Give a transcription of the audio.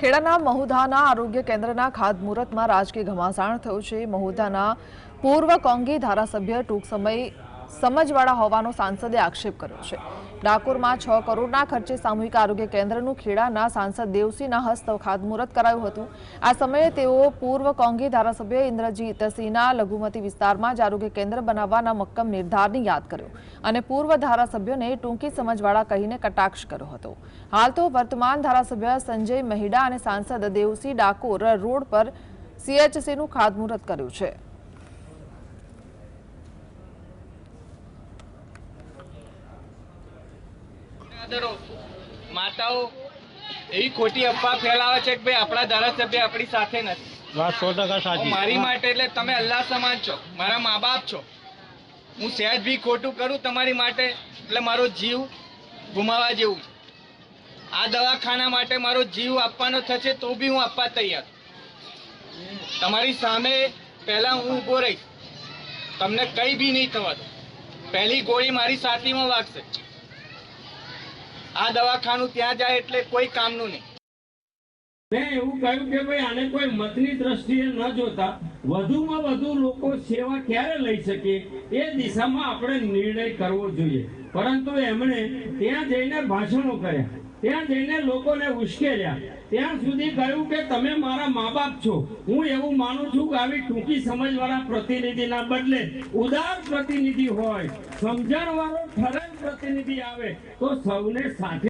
ખેડાના મહુધાના આરોગ્ય કેન્દ્રના ખાતમુહૂર્તમાં રાજકીય ઘમાસાણ થયું છે। મહુધાના પૂર્વ કોંગી ધારાસભ્ય ટૂંક સમય સમજવાળા હોવાનો સાંસદે આક્ષેપ કર્યો છે। ડાકોરમાં 6 કરોડના ખર્ચે સામૂહિક આરોગ્ય કેન્દ્રનું ખેડાના સાંસદ દેવસિંહના હસ્તે ખાતમુહૂર્ત કરાયું હતું। આ સમયે તેઓ પૂર્વ કોંગી ધારાસભ્ય ઇન્દ્રજીત સિંહના લઘુમતી વિસ્તારમાં જ આરોગ્ય કેન્દ્ર બનાવવાના મક્કમ નિર્ધારને યાદ કર્યો અને પૂર્વ ધારાસભ્યોને ટૂંકી સમજવાળા કહીને કટાક્ષ કર્યો હતો। હાલ તો વર્તમાન ધારાસભ્ય સંજય મહિડા અને સાંસદ દેવસિંહ ડાકોર રોડ પર સીએચસીનું ખાતમુહૂર્ત કર્યું છે। માતાઓ એવી ખોટી અફવા ફેલાવે છે કે ભાઈ આપણા ધારાસભ્ય આપણી સાથે નથી। વાત 100% સાચી। મારી માટે એટલે તમે અલ્લાહ સમાન છો, મારા મા બાપ છો। હું સહેજ બી ખોટું કરું તમારી માટે એટલે મારો જીવ ગુમાવવા જેવું છે। આ દવાખાના માટે મારો જીવ આપવાનો થશે તો બી હું આપવા તૈયાર। તમારી સામે પહેલા હું ઊભો રહીશ, તમને કંઈ બી નહીં થવા દો। પહેલી ગોળી મારી છાતીમાં વાગશે। આ દવાખાનું ત્યાં જાય એટલે કોઈ કામનું નહીં। મેં એવું કહ્યું કે ભાઈ આને કોઈ મતની દ્રષ્ટિએ ન જોતા વધુમાં વધુ લોકો સેવા ક્યારે લઈ શકે એ દિશામાં આપણે નિર્ણય કરવો જોઈએ। પરંતુ એમણે ત્યાં જઈને ભાષણો કર્યા, ત્યાં જઈને લોકોને ઉશ્કેર્યા, ત્યાં સુધી કહ્યું કે તમે મારા મા બાપ છો। હું એવું માનું છું કે આવી ટૂંકી સમજવાળા પ્રતિનિધિના બદલે ઉદાર પ્રતિનિધિ હોય, સમજણવાળો ઠરેલ પ્રતિનિધિ આવે તો સૌને સાથે